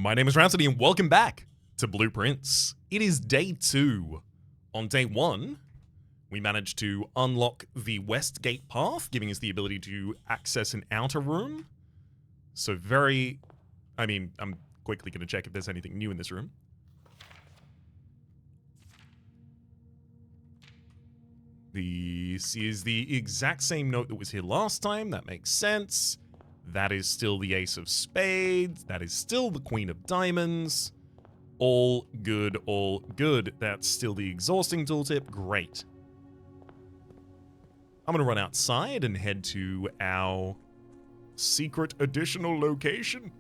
My name is Rhapsody and welcome back to Blueprints. It is day 2. On day 1, we managed to unlock the West Gate path, giving us the ability to access an outer room. So I'm quickly going to check if there's anything new in this room. This is the exact same note that was here last time. That makes sense. That is still the Ace of Spades. That is still the Queen of Diamonds. All good, all good. That's still the exhausting tooltip. Great. I'm going to run outside and head to our secret additional location,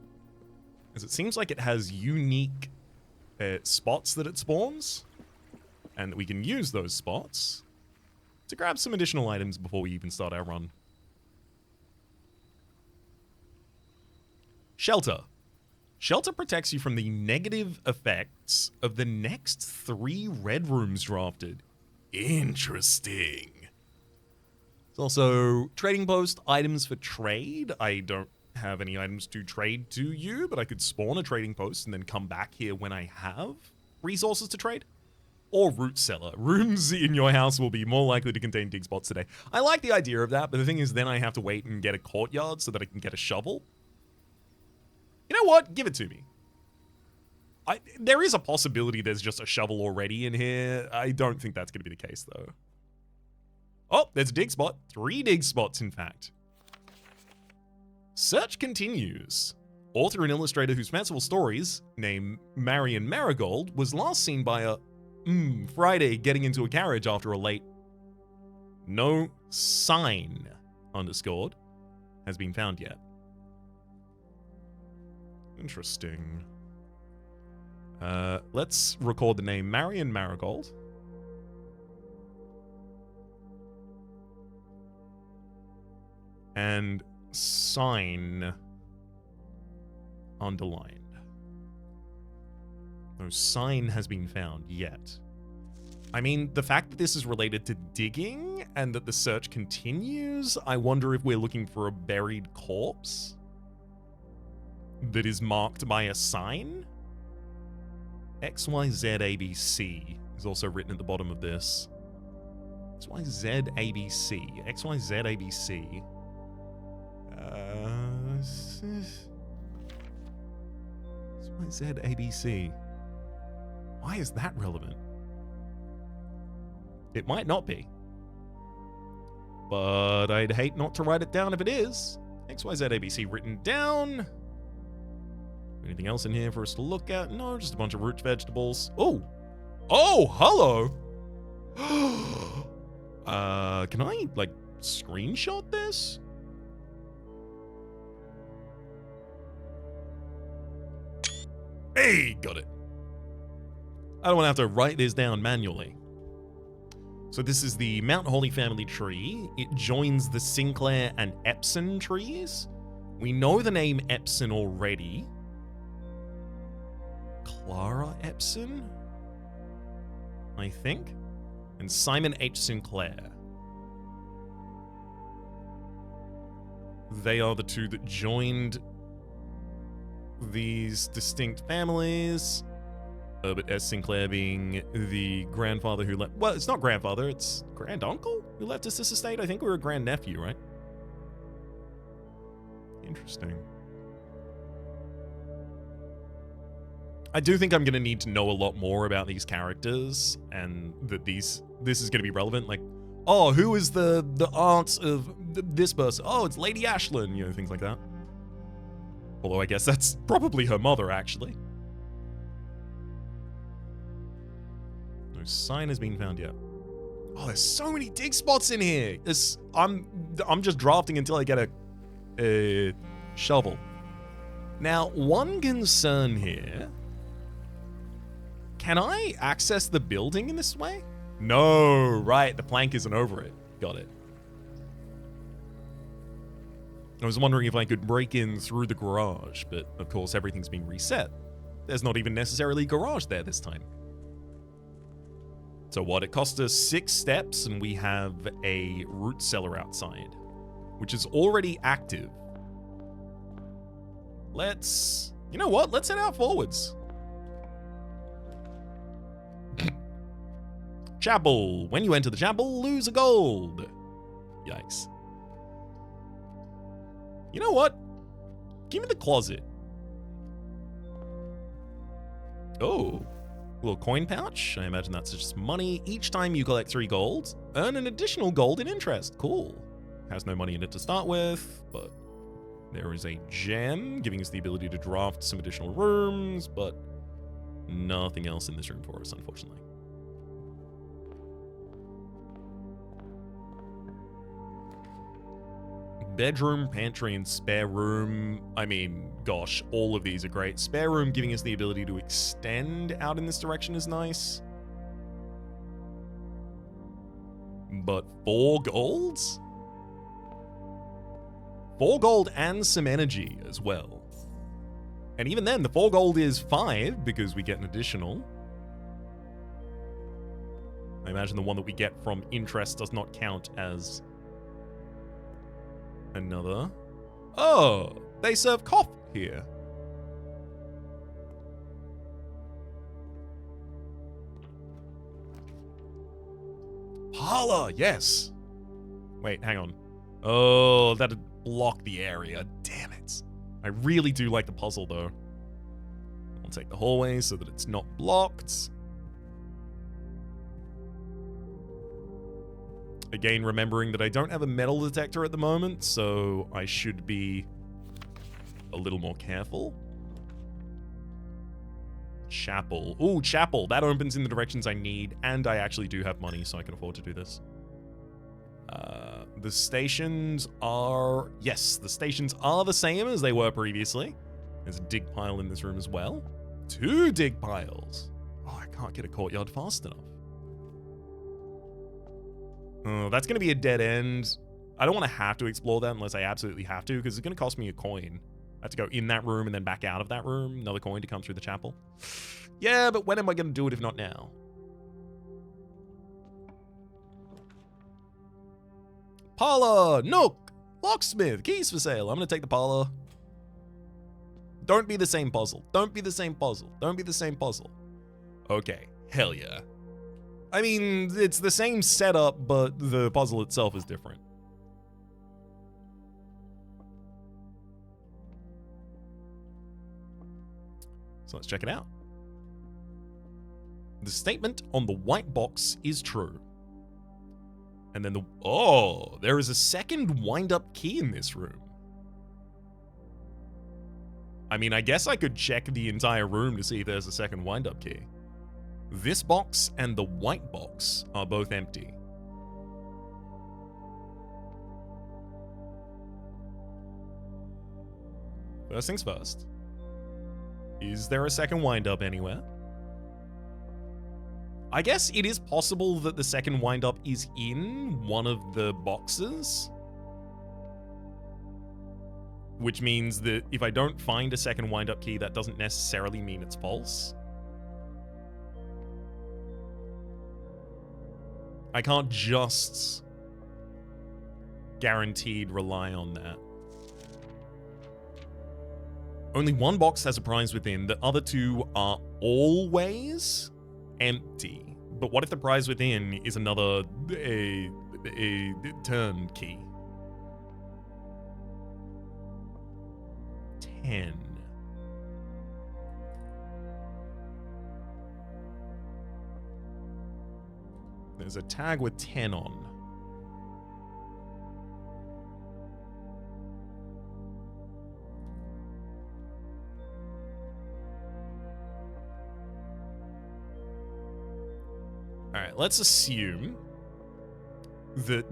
as it seems like it has unique spots that it spawns, and that we can use those spots to grab some additional items before we even start our run. Shelter. Shelter protects you from the negative effects of the next 3 red rooms drafted. Interesting. It's also trading post, items for trade. I don't have any items to trade to you, but I could spawn a trading post and then come back here when I have resources to trade. Or root cellar. Rooms in your house will be more likely to contain dig spots today. I like the idea of that, but the thing is then I have to wait and get a courtyard so that I can get a shovel. You know what? Give it to me. There is a possibility there's just a shovel already in here. I don't think that's going to be the case, though. Oh, there's a dig spot. 3 dig spots, in fact. Search continues. Author and illustrator whose fanciful stories, named Marion Marigold, was last seen by a Friday getting into a carriage after a late. No sign, underscored, has been found yet. Interesting. Let's record the name Marion Marigold. And sign underlined. No sign has been found yet. I mean, the fact that this is related to digging and that the search continues, I wonder if we're looking for a buried corpse that is marked by a sign? XYZABC is also written at the bottom of this. XYZABC. XYZABC. XYZABC. Why is that relevant? It might not be. But I'd hate not to write it down if it is. XYZABC written down. Anything else in here for us to look at? No, just a bunch of root vegetables. Oh! Oh, hello! Can I, screenshot this? Hey, got it. I don't want to have to write this down manually. So this is the Mount Holly family tree. It joins the Sinclair and Epson trees. We know the name Epson already. Clara Epson, I think, and Simon H. Sinclair. They are the 2 that joined these distinct families. Herbert S. Sinclair being the grandfather who left. Well, it's not grandfather, it's granduncle who left us this estate. I think we were a grandnephew, right? Interesting. I do think I'm going to need to know a lot more about these characters, and that this is going to be relevant. Like, oh, who is the aunt of this person? Oh, it's Lady Ashlyn, things like that. Although I guess that's probably her mother, actually. No sign has been found yet. Oh, there's so many dig spots in here. I'm just drafting until I get a shovel. Now, one concern here. Can I access the building in this way? No, right, the plank isn't over it. Got it. I was wondering if I could break in through the garage, but of course everything's been reset. There's not even necessarily a garage there this time. So what, it cost us 6 steps and we have a root cellar outside, which is already active. Let's You know what? Let's head out forwards. Chapel. When you enter the chapel, lose a gold. Yikes. You know what? Give me the closet. Oh. Little coin pouch. I imagine that's just money. Each time you collect 3 gold, earn an additional gold in interest. Cool. Has no money in it to start with, but there is a gem giving us the ability to draft some additional rooms, but nothing else in this room for us, unfortunately. Bedroom, pantry, and spare room. I mean, gosh, all of these are great. Spare room giving us the ability to extend out in this direction is nice. But 4 golds? 4 gold and some energy as well. And even then, the 4 gold is 5 because we get an additional. I imagine the one that we get from interest does not count as another. Oh, they serve coffee here. Parlor, yes. Wait, hang on. Oh, that'd block the area. Damn it. I really do like the puzzle, though. I'll take the hallway so that it's not blocked. Again, remembering that I don't have a metal detector at the moment, so I should be a little more careful. Chapel. Ooh, chapel. That opens in the directions I need, and I actually do have money, so I can afford to do this. The stations are... Yes, the stations are the same as they were previously. There's a dig pile in this room as well. 2 dig piles. Oh, I can't get a courtyard fast enough. Oh, that's going to be a dead end. I don't want to have to explore that unless I absolutely have to, because it's going to cost me a coin. I have to go in that room and then back out of that room. Another coin to come through the chapel. Yeah, but when am I going to do it if not now? Parlor, Nook, locksmith, keys for sale. I'm going to take the parlor. Don't be the same puzzle. Don't be the same puzzle. Don't be the same puzzle. Okay, hell yeah. I mean, it's the same setup, but the puzzle itself is different. So let's check it out. The statement on the white box is true. And then oh, there is a second wind-up key in this room. I mean, I guess I could check the entire room to see if there's a second wind-up key. This box and the white box are both empty. First things first. Is there a second wind-up anywhere? I guess it is possible that the second wind-up is in one of the boxes. Which means that if I don't find a second wind-up key, that doesn't necessarily mean it's false. I can't just guaranteed rely on that. Only one box has a prize within. The other 2 are always empty. But what if the prize within is another a turn key? 10. There's a tag with 10 on. Alright, let's assume that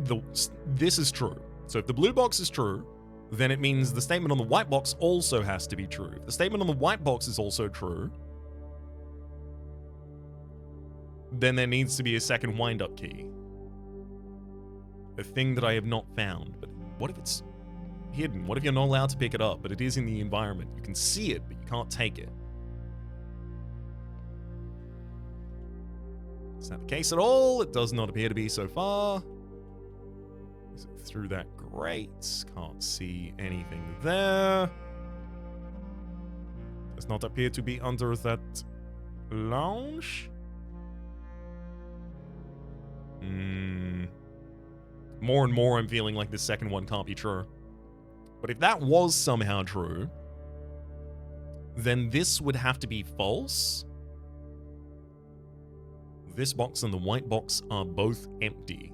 this is true. So if the blue box is true, then it means the statement on the white box also has to be true. If the statement on the white box is also true, then there needs to be a second wind-up key. A thing that I have not found. But what if it's hidden? What if you're not allowed to pick it up, but it is in the environment? You can see it, but you can't take it. Is that the case at all? It does not appear to be so far. Is it through that grate? Can't see anything there. Does not appear to be under that lounge. More and more I'm feeling like the second one can't be true. But if that was somehow true, then this would have to be false. This box and the white box are both empty.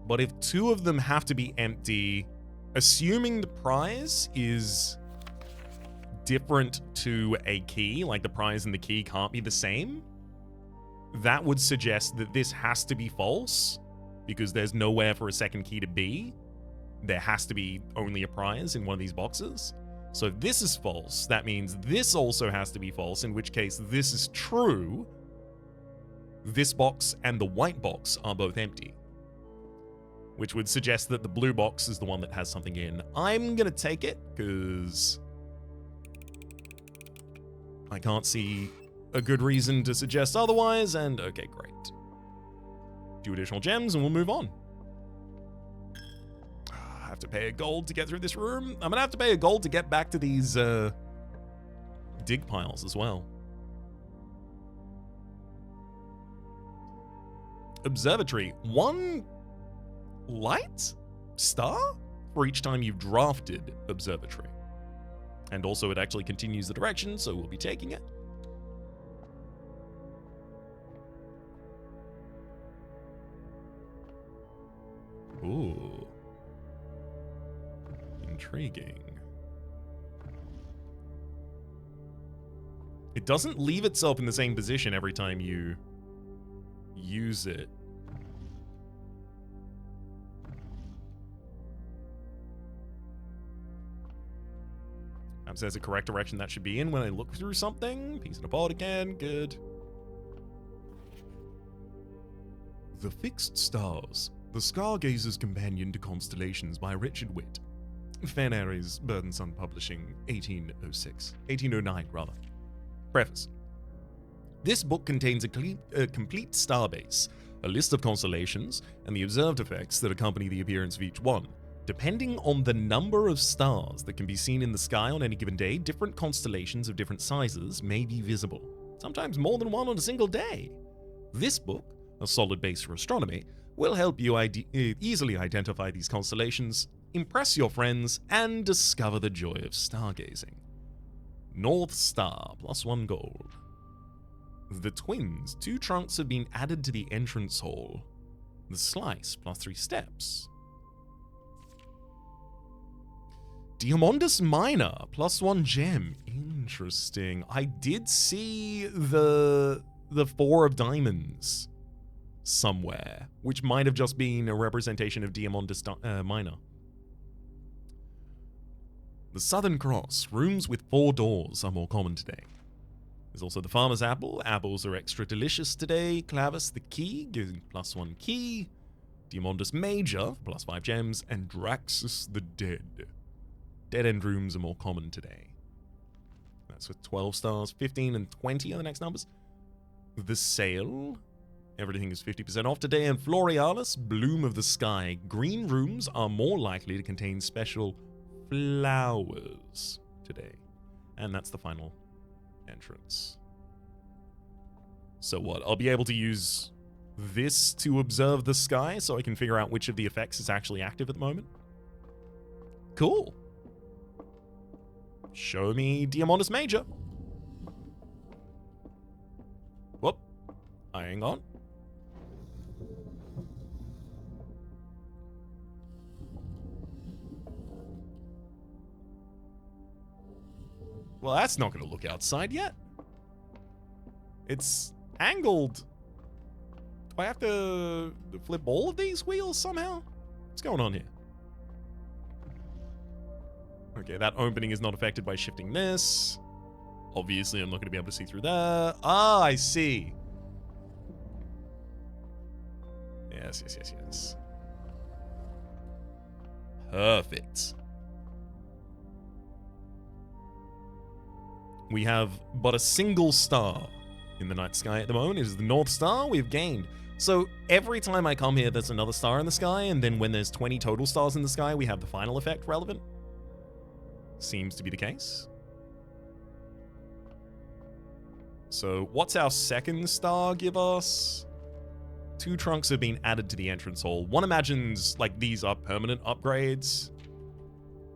But if two of them have to be empty, assuming the prize is different to a key, like the prize and the key can't be the same, that would suggest that this has to be false, because there's nowhere for a second key to be. There has to be only a prize in one of these boxes. So if this is false, that means this also has to be false, in which case this is true. This box and the white box are both empty, which would suggest that the blue box is the one that has something in. I'm gonna take it, because I can't see a good reason to suggest otherwise, and okay, great. 2 additional gems and we'll move on. I have to pay a gold to get through this room. I'm gonna have to pay a gold to get back to these dig piles as well. Observatory. 1 light star for each time you've drafted Observatory. And also it actually continues the direction, so we'll be taking it. Ooh. Intriguing. It doesn't leave itself in the same position every time you use it. Perhaps there's a correct direction that should be in when I look through something. Piece in a pod again, good. The Fixed Stars. The Stargazer's Companion to Constellations by Richard Witt. Fan Aries, Burden Sun Publishing, 1809 rather. Preface. This book contains a complete starbase, a list of constellations, and the observed effects that accompany the appearance of each one. Depending on the number of stars that can be seen in the sky on any given day, different constellations of different sizes may be visible, sometimes more than one on a single day. This book, a solid base for astronomy, will help you easily identify these constellations, impress your friends, and discover the joy of stargazing. North Star, +1 gold. The Twins, 2 trunks have been added to the entrance hall. The Slice, +3 steps. Diamondus Minor, +1 gem. Interesting. I did see the 4 of diamonds somewhere, which might have just been a representation of Diamondus Minor. The Southern Cross, rooms with 4 doors are more common today. There's also the Farmer's Apple. Apples are extra delicious today. Clavis the Key, giving +1 key. Diamondus Major, +5 gems. And Draxus the Dead. Dead-end rooms are more common today. That's with 12 stars. 15 and 20 are the next numbers. The Sale. Everything is 50% off today. And Florealis, Bloom of the Sky. Green rooms are more likely to contain special flowers today. And that's the final entrance. So what? I'll be able to use this to observe the sky so I can figure out which of the effects is actually active at the moment? Cool. Show me Diamondus Major. Whoop. Hang on. Well, that's not going to look outside yet. It's angled. Do I have to flip all of these wheels somehow? What's going on here? Okay, that opening is not affected by shifting this. Obviously, I'm not going to be able to see through there. Ah, I see. Yes. Perfect. We have but a single star in the night sky at the moment. It is the North Star we've gained. So every time I come here, there's another star in the sky, and then when there's 20 total stars in the sky, we have the final effect relevant. seems to be the case. So what's our second star give us? 2 trunks have been added to the entrance hall. One imagines like these are permanent upgrades,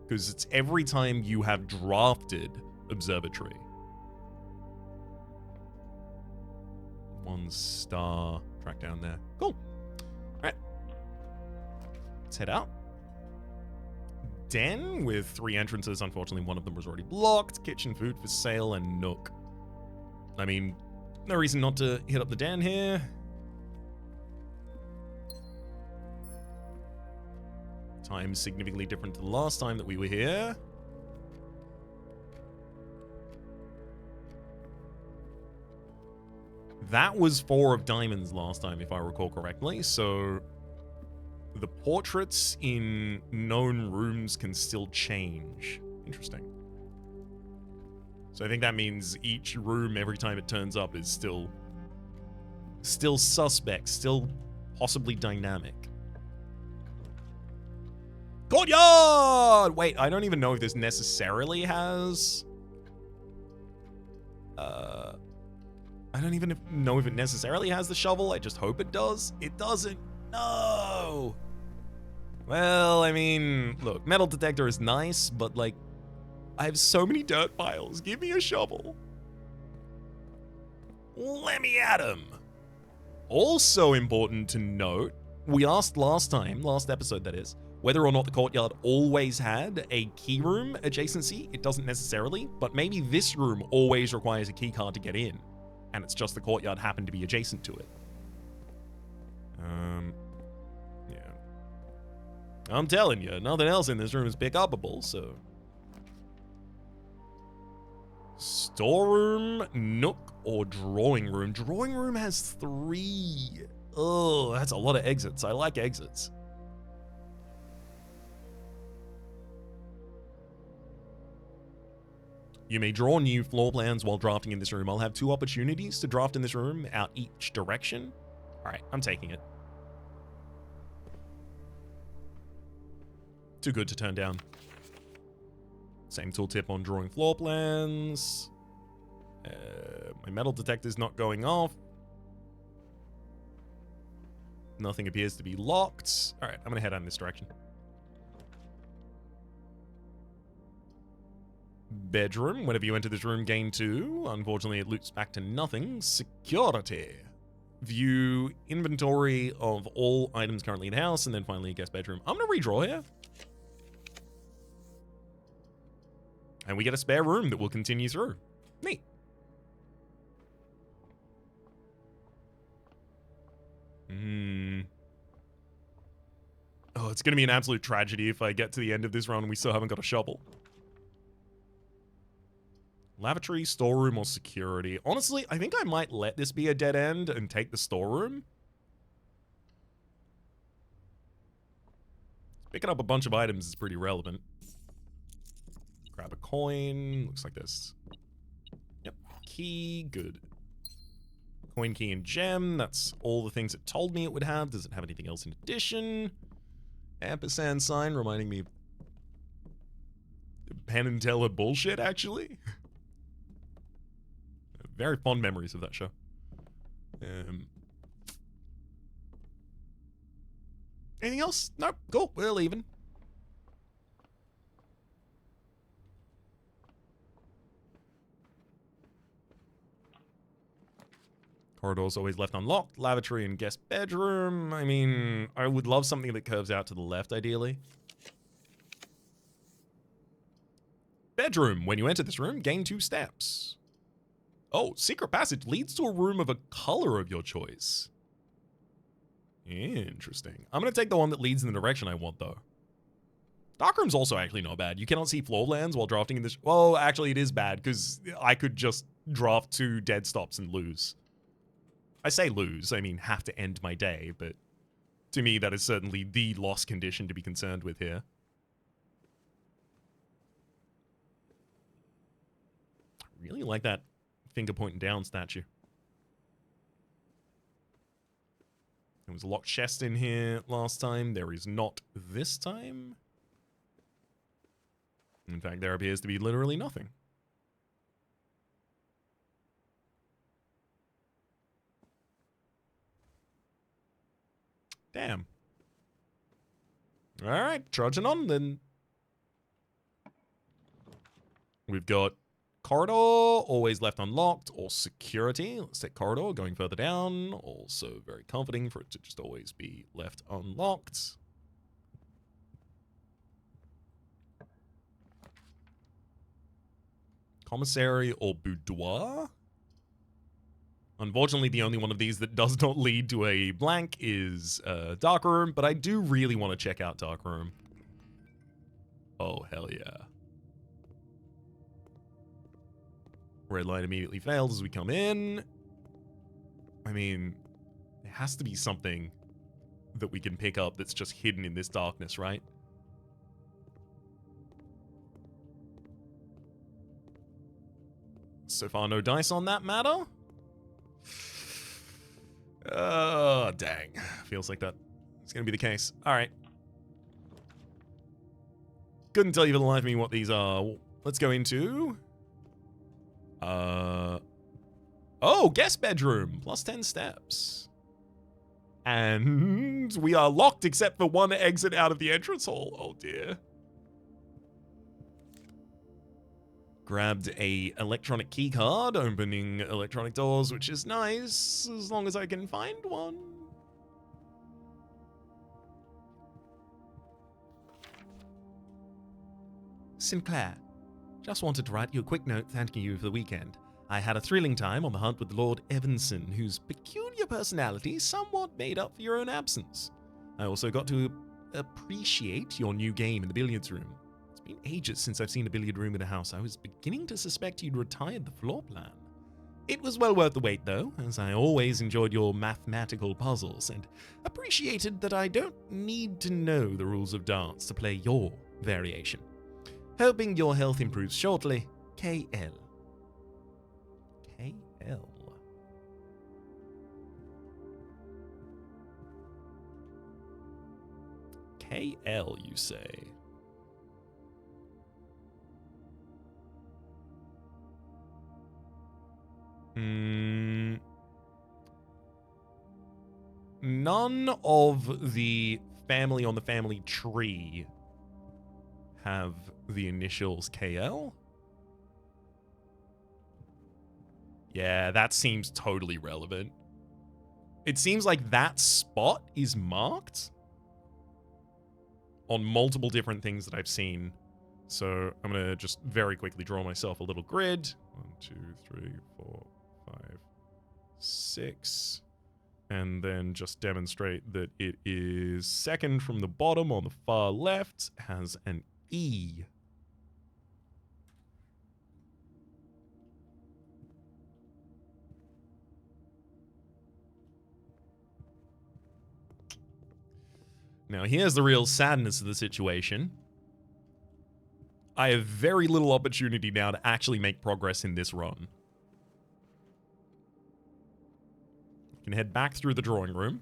because it's every time you have drafted Observatory. 1 star track down there. Cool. All right. Let's head out. Den with 3 entrances. Unfortunately, one of them was already blocked. Kitchen, food for sale, and nook. I mean, no reason not to hit up the den here. Time significantly different to the last time that we were here. That was 4 of diamonds last time, if I recall correctly, so the portraits in known rooms can still change. Interesting. So I think that means each room, every time it turns up, is still suspect, still possibly dynamic. Courtyard! Wait, I don't even know if this necessarily has... I don't even know if it necessarily has the shovel. I just hope it does. It doesn't. No! Well, I mean, look, metal detector is nice, but like, I have so many dirt piles. Give me a shovel. Let me at him. Also important to note, we asked last episode that is, whether or not the courtyard always had a key room adjacency. It doesn't necessarily, but maybe this room always requires a key card to get in, and it's just the courtyard happened to be adjacent to it. Yeah. I'm telling you, nothing else in this room is pick-upable, so... Storeroom, nook, or drawing room. Drawing room has 3. Oh, that's a lot of exits. I like exits. You may draw new floor plans while drafting in this room. I'll have 2 opportunities to draft in this room out each direction. All right, I'm taking it. Too good to turn down. Same tooltip on drawing floor plans. My metal detector's not going off. Nothing appears to be locked. All right, I'm gonna head out in this direction. Bedroom. Whenever you enter this room, gain 2. Unfortunately, it loops back to nothing. Security. View inventory of all items currently in the house, and then finally guest bedroom. I'm gonna redraw here. And we get a spare room that will continue through. Neat. Oh, it's gonna be an absolute tragedy if I get to the end of this run and we still haven't got a shovel. Lavatory, storeroom, or security. Honestly, I think I might let this be a dead end and take the storeroom. Picking up a bunch of items is pretty relevant. Grab a coin. Looks like this. Yep. Key. Good. Coin, key, and gem. That's all the things it told me it would have. Does it have anything else in addition? Ampersand sign reminding me of Penn and Teller bullshit, actually. Very fond memories of that show. Anything else? Nope. Cool. We're leaving. Corridors always left unlocked. Lavatory and guest bedroom. I mean, I would love something that curves out to the left, ideally. Bedroom. When you enter this room, gain 2 steps. Oh, secret passage leads to a room of a color of your choice. Interesting. I'm going to take the one that leads in the direction I want, though. Darkroom's also actually not bad. You cannot see floor plans while drafting in this. Well, actually, it is bad, because I could just draft 2 dead stops and lose. I say lose, I mean have to end my day, but to me, that is certainly the loss condition to be concerned with here. I really like that finger pointing down statue. There was a locked chest in here last time. There is not this time. In fact, there appears to be literally nothing. Damn. Alright, trudging on then. We've got corridor, always left unlocked, or security. Let's take corridor, going further down. Also very comforting for it to just always be left unlocked. Commissary or boudoir? Unfortunately, the only one of these that does not lead to a blank is dark room, but I do really want to check out dark room. Oh, hell yeah. Red light immediately fails as we come in. I mean, there has to be something that we can pick up that's just hidden in this darkness, right? So far, no dice on that matter. Oh, dang. Feels like that it's going to be the case. All right. Couldn't tell you for the life of me what these are. Let's go into... Oh, guest bedroom. Plus 10 steps. And we are locked except for one exit out of the entrance hall. Oh, dear. Grabbed a electronic key card, opening electronic doors, which is nice, as long as I can find one. Sinclair, just wanted to write you a quick note thanking you for the weekend. I had a thrilling time on the hunt with Lord Evanson, whose peculiar personality somewhat made up for your own absence. I also got to appreciate your new game in the billiards room. It's been ages since I've seen a billiard room in a house. I was beginning to suspect you'd retired the floor plan. It was well worth the wait, though, as I always enjoyed your mathematical puzzles and appreciated that I don't need to know the rules of dance to play your variation. Hoping your health improves shortly, KL. KL. KL, you say? None of the family on the family tree have the initials KL. Yeah, that seems totally relevant. It seems like that spot is marked on multiple different things that I've seen. So I'm going to just very quickly draw myself a little grid. 1, 2, 3, 4, 5, 6. And then just demonstrate that it is second from the bottom on the far left, has an E. Now, here's the real sadness of the situation. I have very little opportunity now to actually make progress in this run. You can head back through the drawing room.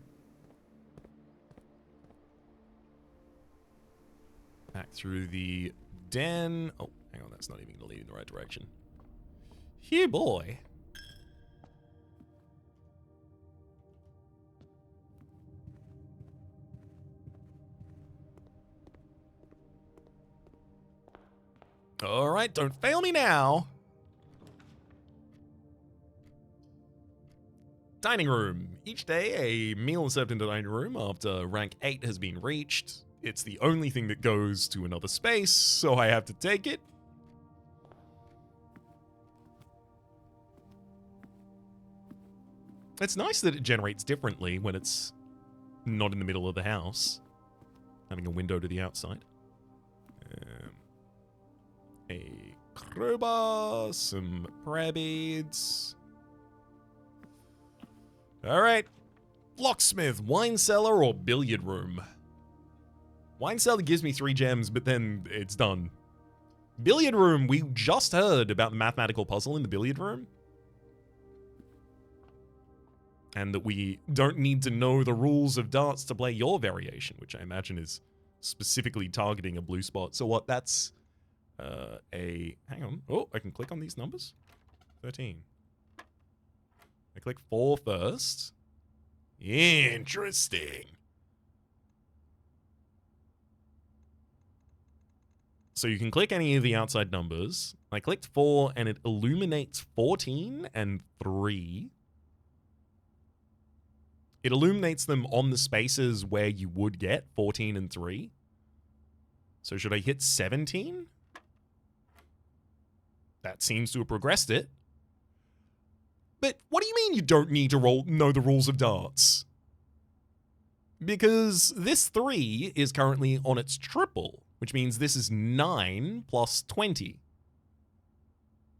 Back through the den. Oh, hang on, that's not even going to lead in the right direction. Here, boy. All right, don't fail me now. Dining room. Each day, a meal is served in the dining room after rank 8 has been reached. It's the only thing that goes to another space, so I have to take it. It's nice that it generates differently when it's not in the middle of the house, having a window to the outside. A crowbar, some prayer beads. All right. Locksmith, wine cellar, or billiard room? Wine cellar gives me 3 gems, but then it's done. Billiard room, we just heard about the mathematical puzzle in the billiard room. And that we don't need to know the rules of darts to play your variation, which I imagine is specifically targeting a blue spot. So what, that's hang on. Oh, I can click on these numbers. 13. I click 4 first. Interesting. So you can click any of the outside numbers. I clicked 4 and it illuminates 14 and 3. It illuminates them on the spaces where you would get 14 and 3. So should I hit 17? That seems to have progressed it. But what do you mean you don't need to know the rules of darts? Because this 3 is currently on its triple, which means this is 9 plus 20.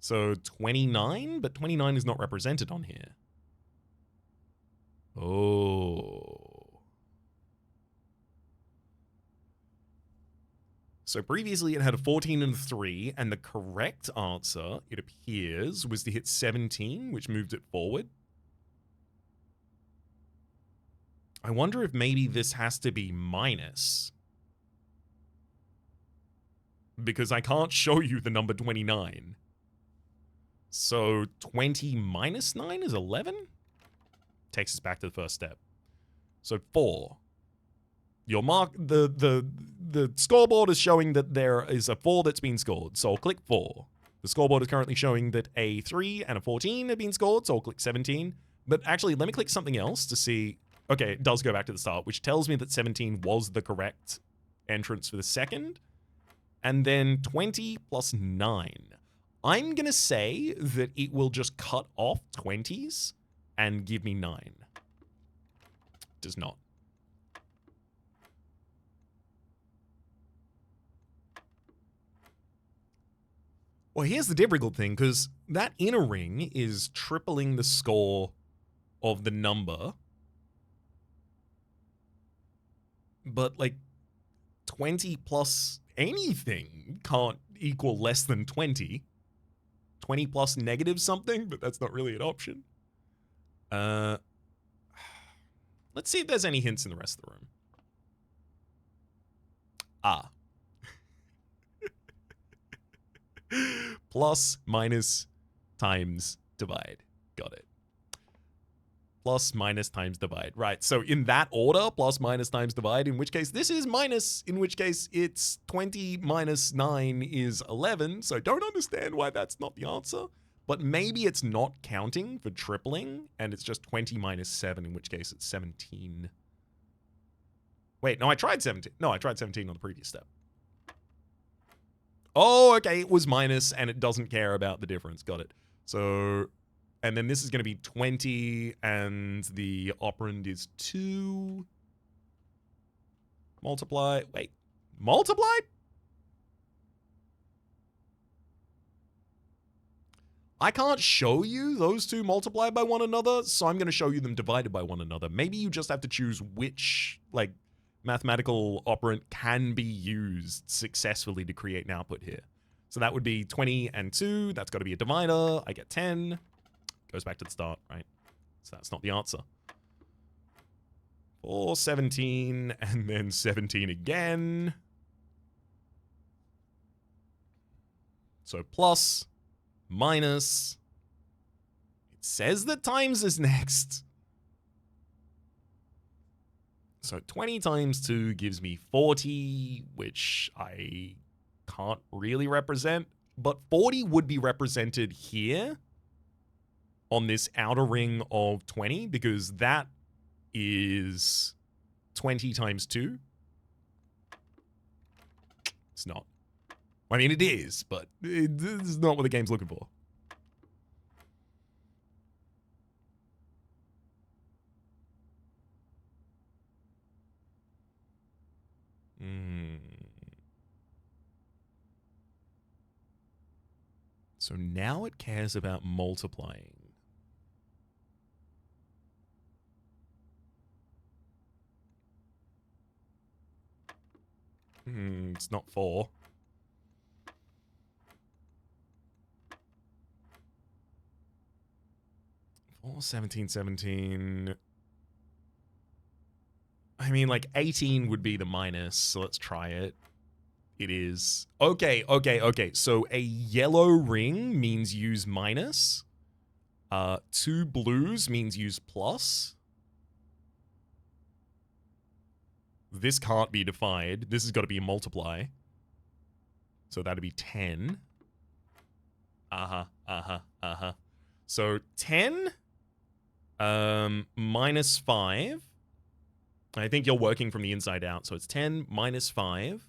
So 29, but 29 is not represented on here. Oh. So previously it had a 14 and a 3, and the correct answer, it appears, was to hit 17, which moved it forward. I wonder if maybe this has to be minus. Because I can't show you the number 29. So 20 minus 9 is 11? Takes us back to the first step. So 4. Your mark, the scoreboard is showing that there is a 4 that's been scored, so I'll click 4. The scoreboard is currently showing that a 3 and a 14 have been scored, so I'll click 17. But actually, let me click something else to see. Okay, it does go back to the start, which tells me that 17 was the correct entrance for the second. And then 20 plus 9. I'm going to say that it will just cut off 20s and give me 9. Does not. Well, here's the difficult thing, because that inner ring is tripling the score of the number. But, like, 20 plus anything can't equal less than 20. 20 plus negative something, but that's not really an option. Let's see if there's any hints in the rest of the room. Ah. Plus, minus, times, divide. Got it. Plus, minus, times, divide. Right, so in that order, plus, minus, times, divide, in which case this is minus, in which case it's 20 minus 9 is 11, so I don't understand why that's not the answer. But maybe it's not counting for tripling, and it's just 20 minus 7, in which case it's 17. Wait, no, I tried 17. No, I tried 17 on the previous step. Oh, okay, it was minus, and it doesn't care about the difference. Got it. So, and then this is going to be 20, and the operand is 2. Multiply. Wait, multiply? I can't show you those two multiplied by one another, so I'm going to show you them divided by one another. Maybe you just have to choose which, like, mathematical operand can be used successfully to create an output here. So that would be 20 and 2. That's got to be a divider. I get 10. Goes back to the start, right? So that's not the answer. 4, 17, and then 17 again. So plus, minus. It says that times is next. So 20 times 2 gives me 40, which I can't really represent. But 40 would be represented here on this outer ring of 20, because that is 20 times 2. It's not. I mean, it is, but this is not what the game's looking for. So now it cares about multiplying. It's not 4. 4, 17, 17. I mean, like, 18 would be the minus, so let's try it. It is. Okay. So a yellow ring means use minus. 2 blues means use plus. This can't be defied. This has got to be a multiply. So that'd be 10. So 10 minus 5. I think you're working from the inside out. So it's 10 minus 5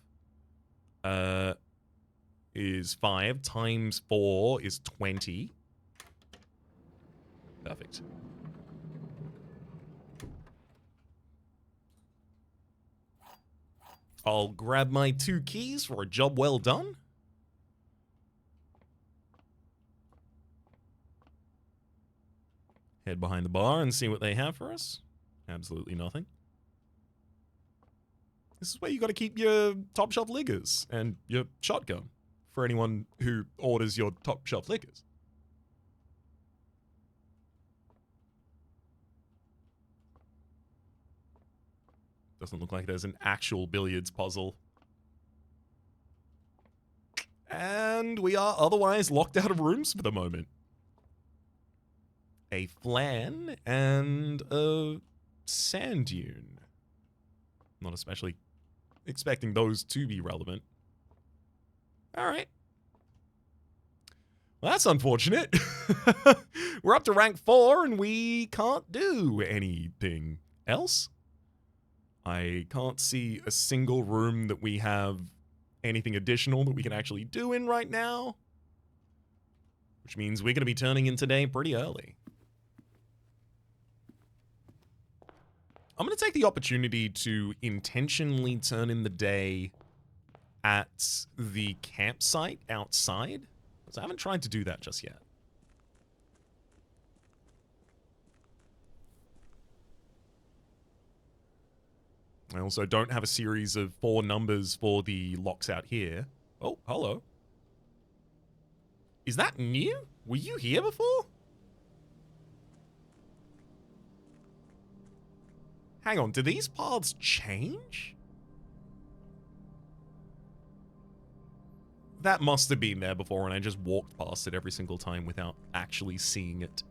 is 5 times 4 is 20. Perfect. I'll grab my 2 keys for a job well done. Head behind the bar and see what they have for us. Absolutely nothing. This is where you got to keep your top shelf liquors and your shotgun for anyone who orders your top shelf liquors. Doesn't look like there's an actual billiards puzzle. And we are otherwise locked out of rooms for the moment. A flan and a sand dune. Not especially expecting those to be relevant. All right. Well, that's unfortunate. We're up to rank 4 and we can't do anything else. I can't see a single room that we have anything additional that we can actually do in right now. Which means we're going to be turning in today pretty early. I'm going to take the opportunity to intentionally turn in the day at the campsite outside, because I haven't tried to do that just yet. I also don't have a series of 4 numbers for the locks out here. Oh, hello. Is that new? Were you here before? Hang on, do these paths change? That must have been there before and I just walked past it every single time without actually seeing it.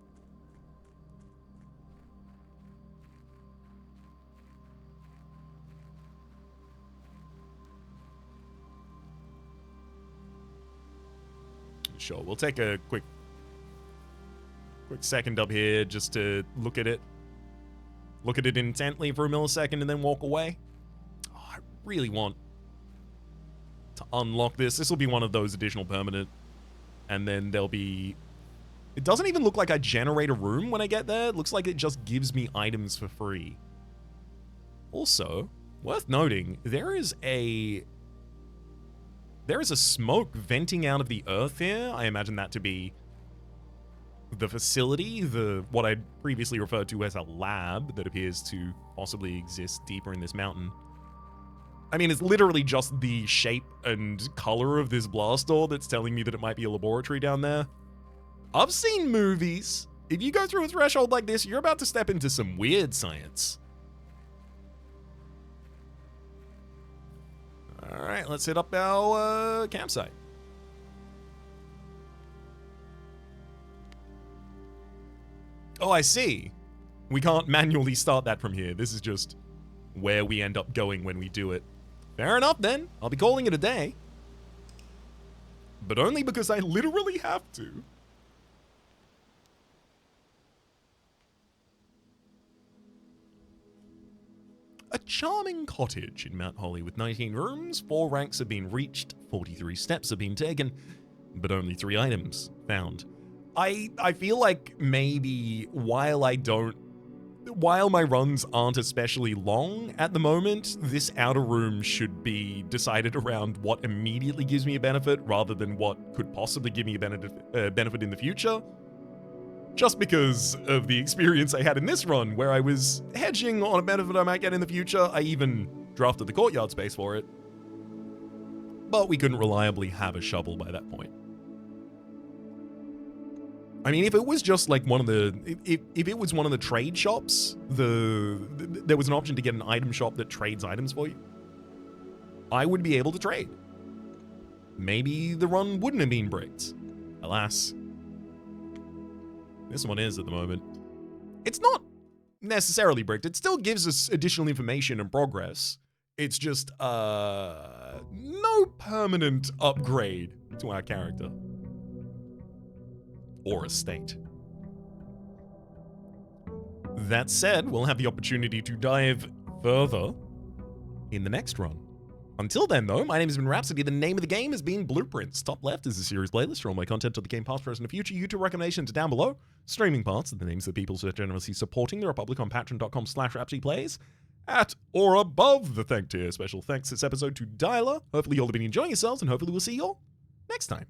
Sure, we'll take a quick second up here just to look at it. Look at it intently for a millisecond and then walk away. Oh, I really want to unlock this. This will be one of those additional permanent. And then there'll be... It doesn't even look like I generate a room when I get there. It looks like it just gives me items for free. Also, worth noting, there is a smoke venting out of the earth here. I imagine that to be the facility, what I previously referred to as a lab that appears to possibly exist deeper in this mountain. I mean, it's literally just the shape and color of this blast door that's telling me that it might be a laboratory down there. I've seen movies. If you go through a threshold like this, you're about to step into some weird science. All right, let's hit up our campsite. Oh, I see. We can't manually start that from here. This is just where we end up going when we do it. Fair enough, then. I'll be calling it a day. But only because I literally have to. A charming cottage in Mount Holly with 19 rooms, 4 ranks have been reached, 43 steps have been taken, but only 3 items found. I feel like maybe while my runs aren't especially long at the moment, this outer room should be decided around what immediately gives me a benefit rather than what could possibly give me a benefit in the future. Just because of the experience I had in this run, where I was hedging on a benefit I might get in the future. I even drafted the courtyard space for it. But we couldn't reliably have a shovel by that point. I mean, if it was just like one of the... If it was one of the trade shops, there was an option to get an item shop that trades items for you, I would be able to trade. maybe the run wouldn't have been bricked. Alas, this one is at the moment. It's not necessarily bricked. It still gives us additional information and progress. It's just no permanent upgrade to our character or estate. That said, we'll have the opportunity to dive further in the next run. Until then, though, my name has been Rhapsody. The name of the game has been Blueprints. Top left is a series playlist for all my content of the game past, present, and future. YouTube recommendations are down below. Streaming parts are the names of the people so generously supporting the Republic on patreon.com/RhapsodyPlays at or above the thank tier. Special thanks this episode to Dyla. Hopefully you all have been enjoying yourselves, and hopefully we'll see you all next time.